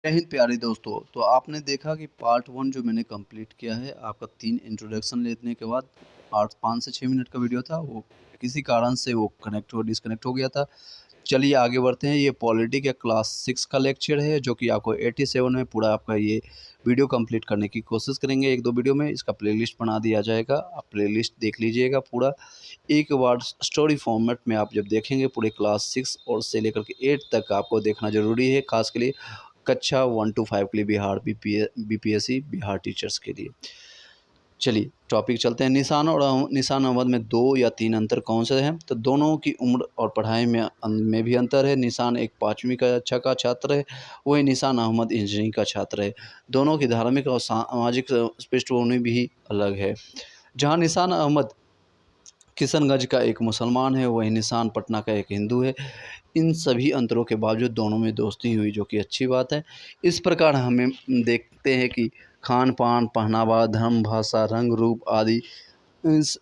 जय हिंद प्यारे दोस्तों। तो आपने देखा कि पार्ट 1 जो मैंने कंप्लीट किया है, आपका 3 इंट्रोडक्शन लेने के बाद 8 5 से 6 मिनट का वीडियो था, वो किसी कारण से वो डिस्कनेक्ट हो गया था। चलिए आगे बढ़ते हैं। ये पॉलिटी के क्लास 6 का लेक्चर है, जो कि आपको 87 में पूरा आपका ये वीडियो कंप्लीट करने की कोशिश करेंगे। 1-2 वीडियो में इसका प्लेलिस्ट बना दिया जाएगा, आप प्लेलिस्ट देख लीजिएगा पूरा। एक बार स्टोरी फॉर्मेट में आप जब देखेंगे पूरे क्लास 6 और से लेकर के 8 तक आपको देखना ज़रूरी है, खास के लिए कक्षा 1 टू 5 के लिए बिहार बीपीएससी बिहार टीचर्स के लिए। चलिए टॉपिक चलते हैं। निशान अहमद में 2 या 3 अंतर कौन से हैं? तो दोनों की उम्र और पढ़ाई में भी अंतर है। निशान एक 5वीं कक्षा का छात्र है, वहीं निशान अहमद इंजीनियरिंग का छात्र है। दोनों की धार्मिक और सामाजिक पृष्ठभूमि भी अलग है। जहाँ निशान अहमद किशनगंज का एक मुसलमान है, वहीं निशान पटना का एक हिंदू है। इन सभी अंतरों के बावजूद दोनों में दोस्ती हुई, जो कि अच्छी बात है। इस प्रकार हमें देखते हैं कि खान-पान, पहनावा, धर्म, भाषा, रंग, रूप आदि इस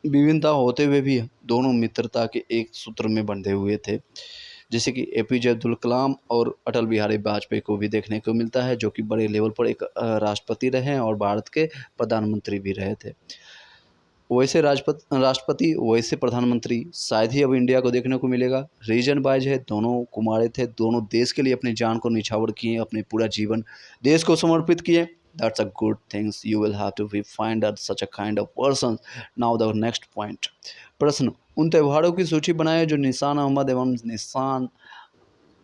विभिन्नता होते हुए भी दोनों मित्रता के एक सूत्र में बंधे हुए थे। जैसे कि एपीजे अब्दुल कलाम और अटल बिहारी वाजपेयी को भी देखने को मिलता है, जो कि बड़े लेवल पर एक राष्ट्रपति रहे हैं और भारत के प्रधानमंत्री भी रहे थे। वैसे राष्ट्रपति वैसे प्रधानमंत्री शायद ही अब इंडिया को देखने को मिलेगा। रीजन वाइज है, दोनों कुमारे थे, दोनों देश के लिए अपनी जान को निछावर किए, अपने पूरा जीवन देश को समर्पित किए। That's a good things, you will have to be find out such a kind of person. Now the next point. प्रश्न, उन त्योहारों की सूची बनाएं जो निशान अहमद एवं निशान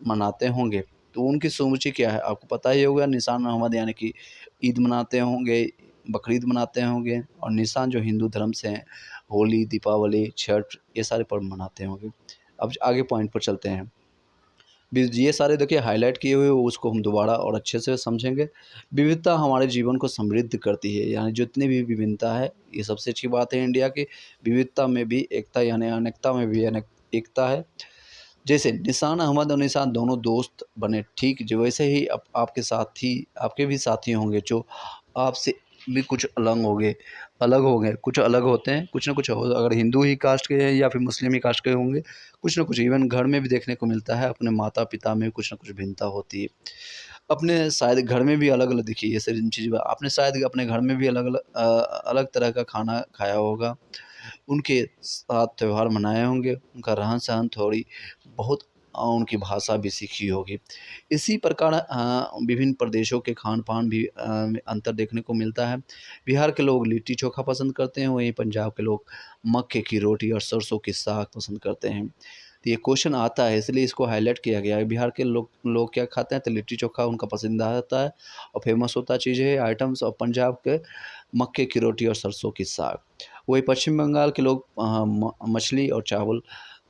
मनाते होंगे। तो उनकी सूची क्या है? आपको पता ही होगा। निशान अहमद यानी कि ईद मनाते होंगे, बकरीद मनाते होंगे, और निशान जो हिंदू धर्म से हैं, होली, दीपावली, छठ, ये सारे पर्व मनाते होंगे। अब आगे पॉइंट पर चलते हैं। ये सारे देखिए हाइलाइट किए हुए, उसको हम दोबारा और अच्छे से समझेंगे। विविधता हमारे जीवन को समृद्ध करती है, यानी जितनी भी विभिन्नता है, ये सबसे अच्छी बात है इंडिया की। विविधता में भी एकता, यानी अनेकता में भी एकता है। जैसे निशान अहमद और निशान दोनों दोस्त बने, ठीक जो वैसे ही आपके भी साथी होंगे जो आपसे भी कुछ कुछ अलग होते हैं, कुछ ना कुछ अगर हिंदू ही कास्ट के हैं या फिर मुस्लिम ही कास्ट के होंगे, कुछ ना कुछ इवन घर में भी देखने को मिलता है, अपने माता पिता में कुछ ना कुछ भिन्नता होती है। अपने शायद घर में भी अलग अलग, देखिए ये सारी चीज़ें आपने शायद अपने घर में भी अलग तरह का खाना खाया होगा, उनके साथ त्योहार मनाए होंगे, उनका रहन-सहन थोड़ी बहुत उनकी भाषा भी सीखी होगी। इसी प्रकार विभिन्न प्रदेशों के खान-पान भी में अंतर देखने को मिलता है। बिहार के लोग लिट्टी-चोखा पसंद करते हैं, वहीं पंजाब के लोग मक्के की रोटी और सरसों की साग पसंद करते हैं। तो ये क्वेश्चन आता है, इसलिए इसको हाइलाइट किया गया है। बिहार के लोग लोग क्या खाते हैं? तो लिट्टी-चोखा उनका पसंदीदा होता है और फ़ेमस होता चीज़ है, आइटम्स, और पंजाब के मक्के की रोटी और सरसों की साग। वहीं पश्चिम बंगाल के लोग मछली और चावल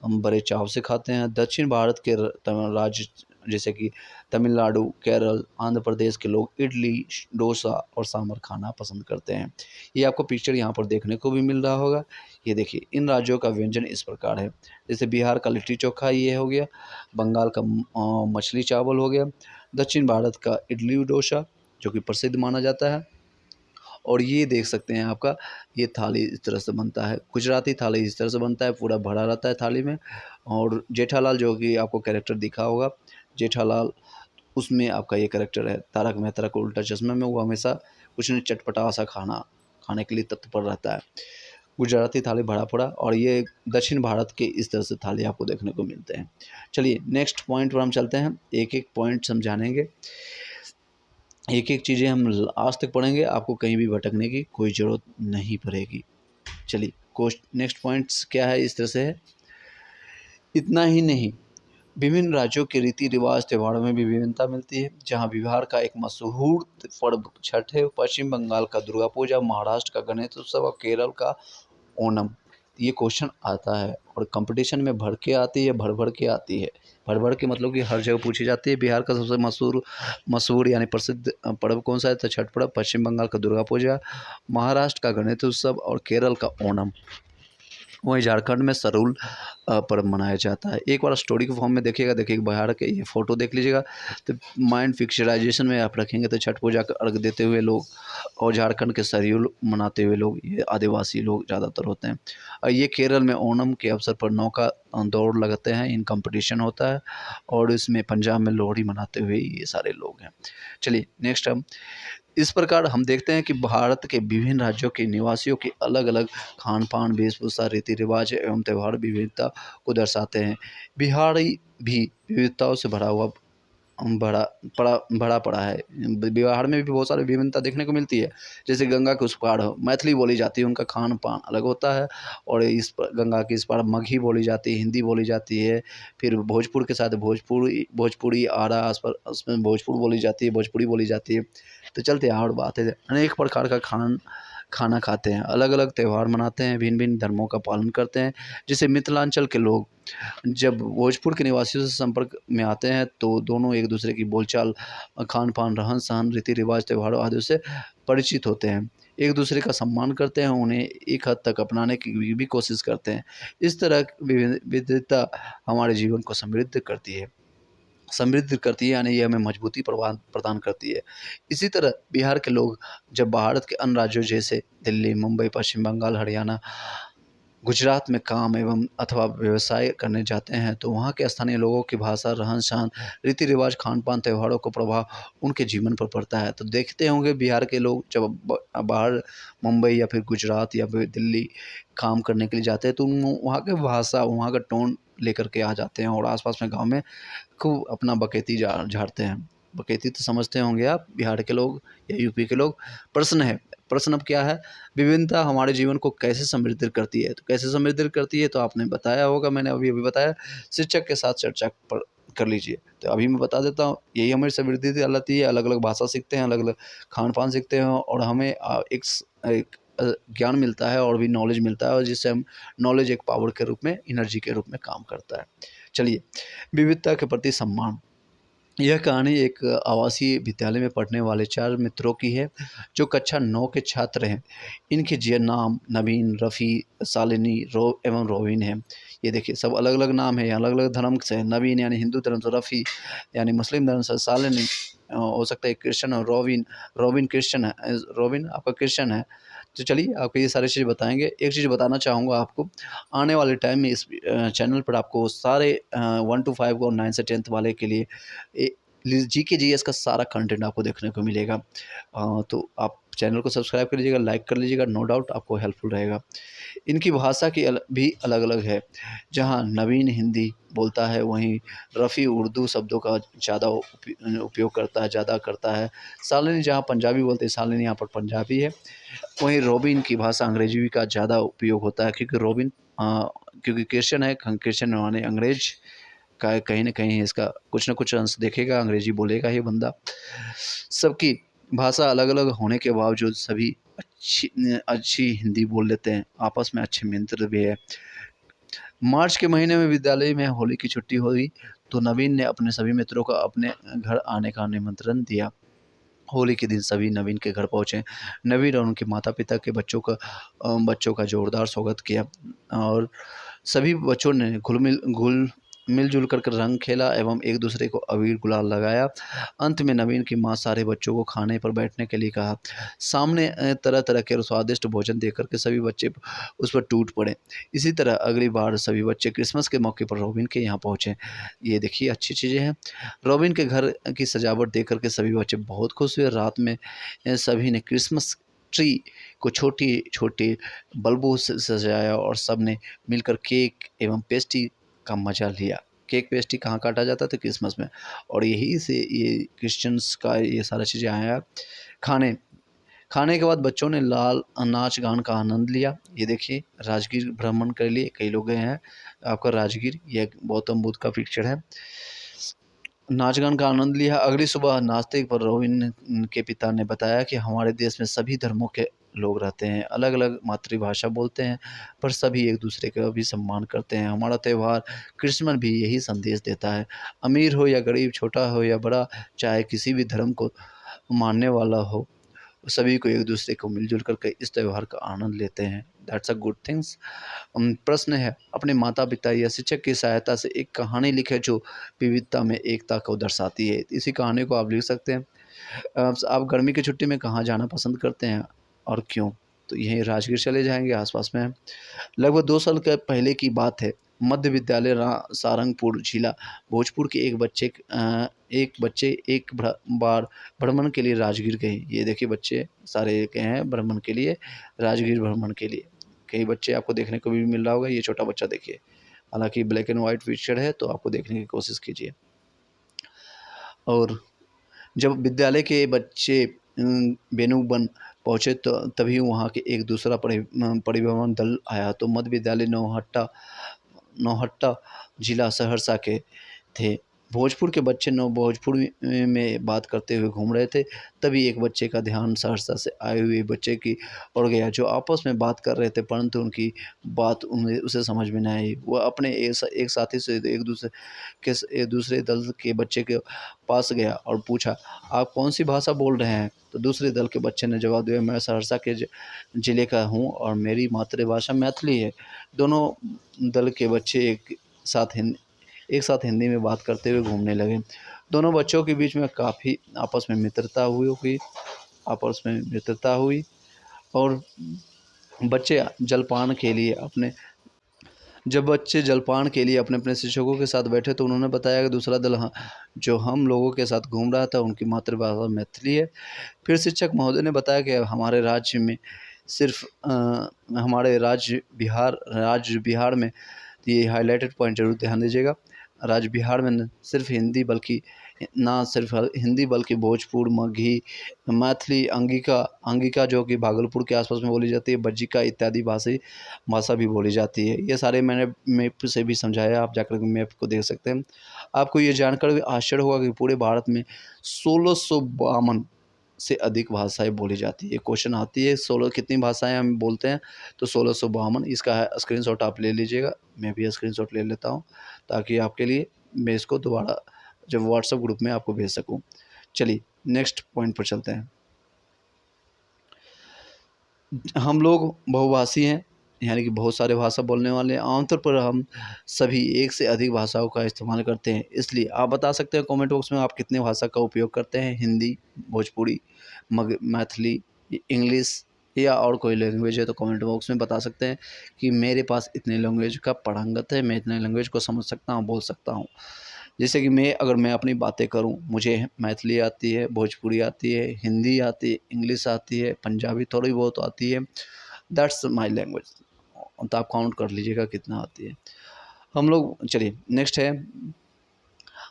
बड़े चाव से खाते हैं। दक्षिण भारत के राज्य जैसे कि तमिलनाडु, केरल, आंध्र प्रदेश के लोग इडली, डोसा और सांभर खाना पसंद करते हैं। ये आपको पिक्चर यहाँ पर देखने को भी मिल रहा होगा। ये देखिए, इन राज्यों का व्यंजन इस प्रकार है। जैसे बिहार का लिट्टी चोखा ये हो गया, बंगाल का मछली चावल हो गया, दक्षिण भारत का इडली डोसा जो कि प्रसिद्ध माना जाता है। और ये देख सकते हैं आपका ये थाली इस तरह से बनता है। गुजराती थाली इस तरह से बनता है, पूरा भरा रहता है थाली में। और जेठालाल जो कि आपको कैरेक्टर दिखा होगा, जेठालाल, उसमें आपका ये कैरेक्टर है तारक मेहता का उल्टा चश्मा में, वो हमेशा कुछ न चटपटा सा खाना खाने के लिए तत्पर रहता है। गुजराती थाली भरा पड़ा, और ये दक्षिण भारत के इस तरह से थाली आपको देखने को मिलते हैं। चलिए नेक्स्ट पॉइंट पर हम चलते हैं, एक-एक पॉइंट समझानेंगे। एक-एक चीज़ें हम आज तक पढ़ेंगे, आपको कहीं भी भटकने की कोई ज़रूरत नहीं पड़ेगी। चलिए नेक्स्ट पॉइंट्स क्या है, इस तरह से है। इतना ही नहीं, विभिन्न राज्यों के रीति-रिवाज, त्योहारों में भी विभिन्नता मिलती है। जहाँ बिहार का एक मशहूर पर्व छठ है, पश्चिम बंगाल का दुर्गा पूजा, महाराष्ट्र का गणेश उत्सव और केरल का ओणम। ये क्वेश्चन आता है और कंपटीशन में भर के आती है, भर-भर के आती है। भर-भर के मतलब कि हर जगह पूछी जाती है। बिहार का सबसे मशहूर मशहूर यानी प्रसिद्ध पर्व कौन-सा है? तो छठ पर्व, पश्चिम बंगाल का दुर्गा पूजा, महाराष्ट्र का गणेश उत्सव और केरल का ओणम। वहीं झारखंड में सरूल पर्व मनाया जाता है। एक बार स्टोरी के फॉर्म में देखिएगा, देखिए बिहार के ये फ़ोटो देख लीजिएगा, तो माइंड पिक्चराइज़ेशन में आप रखेंगे तो छठ पूजा का अर्घ देते हुए लोग और झारखंड के सरयूल मनाते हुए लोग, ये आदिवासी लोग ज़्यादातर होते हैं। ये केरल में ओणम के अवसर पर नौका दौड़ लगाते हैं, इन कॉम्पिटिशन होता है, और इसमें पंजाब में लोहड़ी मनाते हुए ये सारे लोग हैं। चलिए नेक्स्ट हम इस प्रकार हम देखते हैं कि भारत के विभिन्न राज्यों के निवासियों की अलग-अलग खान-पान, वेशभूषा, रीति-रिवाज एवं त्योहार विविधता को दर्शाते हैं। बिहारी भी विविधताओं से भरा हुआ भरा भरा पड़ा है। बिहार में भी बहुत सारी विभिन्नता देखने को मिलती है। जैसे गंगा के उस पार मैथिली बोली जाती है, उनका खान-पान अलग होता है, और इस प गंगा के इस पार मगही बोली जाती है, हिंदी बोली जाती है। फिर भोजपुर के साथ भोजपुरी, आरा आस पास उसमें भोजपुर बोली जाती है, भोजपुरी बोली जाती है। तो चलते हैं और बात है, अनेक प्रकार का खाना खाते हैं, अलग-अलग त्योहार मनाते हैं, भिन्न-भिन्न धर्मों का पालन करते हैं। जैसे मिथिलांचल के लोग जब भोजपुर के निवासियों से संपर्क में आते हैं तो दोनों एक दूसरे की बोलचाल, खान-पान, रहन-सहन, रीति-रिवाज, त्योहारों आदि से परिचित होते हैं। एक दूसरे का सम्मान करते हैं, उन्हें एक हद तक अपनाने की भी कोशिश करते हैं। इस तरह की विविधता हमारे जीवन को समृद्ध करती है, यानी ये हमें मजबूती प्रदान प्रदान करती है। इसी तरह बिहार के लोग जब भारत के अन्य राज्यों जैसे दिल्ली, मुंबई, पश्चिम बंगाल, हरियाणा, गुजरात में काम एवं अथवा व्यवसाय करने जाते हैं तो वहाँ के स्थानीय लोगों की भाषा, रहन-सहन, रीति-रिवाज, खान-पान, त्योहारों का प्रभाव उनके जीवन पर पड़ता है। तो देखते होंगे बिहार के लोग जब बाहर मुंबई या फिर गुजरात या फिर दिल्ली काम करने के लिए जाते हैं तो वहाँ की भाषा, वहाँ का टोन लेकर के आ जाते हैं और आस-पास में गाँव में खूब अपना बकैती झाड़ते हैं। बकैती तो समझते होंगे आप, बिहार के लोग या यूपी के लोग। प्रश्न अब क्या है, विभिन्नता हमारे जीवन को कैसे समृद्ध करती है? तो कैसे समृद्ध करती है तो आपने बताया होगा, मैंने अभी-अभी बताया, शिक्षक के साथ चर्चा पर कर लीजिए। तो अभी मैं बता देता हूँ, यही हमारी समृद्धि लाती है, अलग-अलग भाषा सीखते हैं, अलग-अलग खान-पान सीखते हैं और हमें एक ज्ञान मिलता है और भी नॉलेज मिलता है, और जिससे हम नॉलेज एक पावर के रूप में, एनर्जी के रूप में काम करता है। चलिए, विविधता के प्रति सम्मान। यह कहानी एक आवासीय विद्यालय में पढ़ने वाले 4 मित्रों की है, जो कक्षा 9 के छात्र हैं। इनके नाम नवीन, रफ़ी, शालिनी एवं रोबिन हैं। ये देखिए सब अलग-अलग नाम है, अलग-अलग धर्म से हैं। नवीन यानी हिंदू धर्म से, रफ़ी यानी मुस्लिम धर्म से, शालिनी हो सकता है क्रिश्चियन, और रोबिन क्रिश्चियन है, रोबिन आपका क्रिश्चियन है। तो चलिए आपको ये सारी चीज़ें बताएँगे। एक चीज़ बताना चाहूँगा आपको, आने वाले टाइम में इस चैनल पर आपको सारे 1 टू 5 और 9 से 10th वाले के लिए ए जीके जीएस का सारा कंटेंट आपको देखने को मिलेगा। तो आप चैनल को सब्सक्राइब कर लीजिएगा, लाइक कर लीजिएगा, नो डाउट आपको हेल्पफुल रहेगा। इनकी भाषा की भी अलग-अलग है। जहाँ नवीन हिंदी बोलता है, वहीं रफ़ी उर्दू शब्दों का ज़्यादा उपयोग करता है। शालिनी जहाँ पंजाबी बोलते हैं, शालिनी यहाँ पर पंजाबी है। वहीं रोबिन की भाषा अंग्रेजी का ज़्यादा उपयोग होता है, क्योंकि रोबिन क्योंकि क्रिश्चियन है, क्रिश्चियन माने अंग्रेज का है, कहीं न कहीं इसका कुछ न कुछ अंश देखेगा, अंग्रेजी बोलेगा ये बंदा। सबकी भाषा अलग-अलग होने के बावजूद सभी अच्छी हिंदी बोल लेते हैं, आपस में अच्छे मित्र भी हैं। मार्च के महीने में विद्यालय में होली की छुट्टी हुई, तो नवीन ने अपने सभी मित्रों को अपने घर आने का निमंत्रण दिया। होली के दिन सभी नवीन के घर पहुँचे। नवीन और उनके माता-पिता के बच्चों का जोरदार स्वागत किया, और सभी बच्चों ने घुल मिल-जुल कर के रंग खेला एवं एक-दूसरे को अबीर गुलाल लगाया। अंत में नवीन की माँ सारे बच्चों को खाने पर बैठने के लिए कहा। सामने तरह-तरह के स्वादिष्ट भोजन देकर के सभी बच्चे उस पर टूट पड़े। इसी तरह अगली बार सभी बच्चे क्रिसमस के मौके पर रॉबिन के यहाँ पहुँचे। ये देखिए अच्छी चीज़ें हैं। रॉबिन के घर की सजावट देख कर के सभी बच्चे बहुत खुश हुए। रात में सभी ने क्रिसमस ट्री को छोटी-छोटी बल्बों से सजाया और सबने मिलकर केक एवं पेस्ट्री का मज़ा लिया। केक पेस्ट्री कहाँ काटा जाता था? क्रिसमस में, और यहीं से ये क्रिश्चियंस का ये सारी चीज़ें आया। खाने खाने के बाद बच्चों ने नाच-गान का आनंद लिया। ये देखिए राजगीर भ्रमण के लिए कई लोग गए हैं। आपका राजगीर ये गौतम बुद्ध का पिक्चर है। नाच-गान का आनंद लिया। अगली सुबह नाश्ते पर रोबिन के पिता ने बताया कि हमारे देश में सभी धर्मों के लोग रहते हैं, अलग-अलग मातृभाषा बोलते हैं, पर सभी एक-दूसरे का भी सम्मान करते हैं। हमारा त्योहार क्रिसमस भी यही संदेश देता है। अमीर हो या गरीब, छोटा हो या बड़ा, चाहे किसी भी धर्म को मानने वाला हो, सभी को एक-दूसरे को मिल-जुल कर के इस त्योहार का आनंद लेते हैं। That's a good things. प्रश्न है, अपने माता-पिता या शिक्षक की सहायता से एक कहानी लिखें जो विविधता में एकता को दर्शाती है। इसी कहानी को आप लिख सकते हैं। आप गर्मी की छुट्टी में कहाँ जाना पसंद करते हैं और क्यों? तो यहीं राजगीर चले जाएँगे, आस-पास में है। लगभग 2 साल के पहले की बात है। मध्य विद्यालय सारंगपुर जिला भोजपुर के एक बच्चे एक बार भ्रमण के लिए राजगीर गए। ये देखिए बच्चे सारे गए हैं भ्रमण के लिए, राजगीर भ्रमण के लिए। कई बच्चे आपको देखने को भी मिल रहा होगा, ये छोटा बच्चा देखिए। हालाँकि ब्लैक एंड व्हाइट पिक्चर है, तो आपको देखने की कोशिश कीजिए। और जब विद्यालय के बच्चे बेनूबन पहुँचे तो तभी वहाँ के एक दूसरा परिवहन दल आया। तो मध्य विद्यालय नौहट्टा जिला सहरसा के थे। भोजपुर के बच्चे भोजपुर में बात करते हुए घूम रहे थे, तभी एक बच्चे का ध्यान सहरसा से आए हुए बच्चे की ओर गया, जो आपस में बात कर रहे थे, परंतु उनकी बात उसे समझ में नहीं आई। वह अपने एक साथी से एक दूसरे दल के बच्चे के पास गया और पूछा, आप कौन सी भाषा बोल रहे हैं? तो दूसरे दल के बच्चे ने जवाब दिया, मैं सहरसा के ज़िले का हूँ और मेरी मातृभाषा मैथिली है। दोनों दल के बच्चे एक साथ हिंदी में बात करते हुए घूमने लगे। दोनों बच्चों के बीच में काफ़ी आपस में मित्रता हुई और बच्चे जलपान के लिए अपने जब बच्चे जलपान के लिए अपने-अपने शिक्षकों के साथ बैठे तो उन्होंने बताया कि दूसरा दल जो हम लोगों के साथ घूम रहा था उनकी मातृभाषा मैथिली है। फिर शिक्षक महोदय ने बताया कि हमारे राज्य में सिर्फ़ हमारे राज्य बिहार में ये हाइलाइटेड पॉइंट ज़रूर ध्यान दीजिएगा। राज्य बिहार में ना सिर्फ़ हिंदी बल्कि भोजपुर, मगही, मैथिली, अंगिका जो कि भागलपुर के आस-पास में बोली जाती है, बज्जिका इत्यादि भाषा भी बोली जाती है। ये सारे मैंने मैप से भी समझाया, आप जाकर के मैप को देख सकते हैं। आपको ये जानकर भी आश्चर्य होगा कि पूरे भारत में 1652 से अधिक भाषाएँ बोली जाती है। क्वेश्चन आती है 16 कितनी भाषाएँ हम बोलते हैं? तो 1652 इसका स्क्रीनशॉट आप ले लीजिएगा। मैं भी स्क्रीनशॉट ले लेता हूँ, ताकि आपके लिए मैं इसको दोबारा जब व्हाट्सएप ग्रुप में आपको भेज सकूँ। चलिए नेक्स्ट पॉइंट पर चलते हैं। हम लोग बहुभाषी हैं, यानी कि बहुत सारे भाषा बोलने वाले हैं। आमतौर पर हम सभी एक से अधिक भाषाओं का इस्तेमाल करते हैं। इसलिए आप बता सकते हैं कमेंट बॉक्स में आप कितने भाषा का उपयोग करते हैं? हिंदी, भोजपुरी, मैथिली, इंग्लिश या और कोई लैंग्वेज है तो कमेंट बॉक्स में बता सकते हैं कि मेरे पास इतने लैंग्वेज का पारंगत है, मैं इतने लैंग्वेज को समझ सकता हूँ, बोल सकता हूँ। जैसे कि अगर मैं अपनी बातें करूँ, मुझे मैथिली आती है, भोजपुरी आती है, हिंदी आती है, इंग्लिश आती है, पंजाबी थोड़ी बहुत आती है। That's my language. तो आप काउंट कर लीजिएगा कितना आती है। हम लोग चलिए नेक्स्ट है,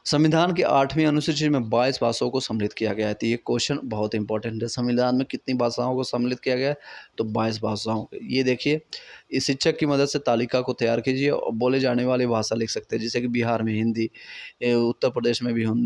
संविधान के 8वीं अनुसूची में 22 भाषाओं को सम्मिलित किया गया है। तो ये क्वेश्चन बहुत इंपॉर्टेंट है। संविधान में कितनी भाषाओं को सम्मिलित किया गया है? तो 22 भाषाओं को। ये देखिए, इस शिक्षक की मदद से तालिका को तैयार कीजिए और बोले जाने वाली भाषा लिख सकते हैं। जैसे कि बिहार में हिंदी, उत्तर प्रदेश में भी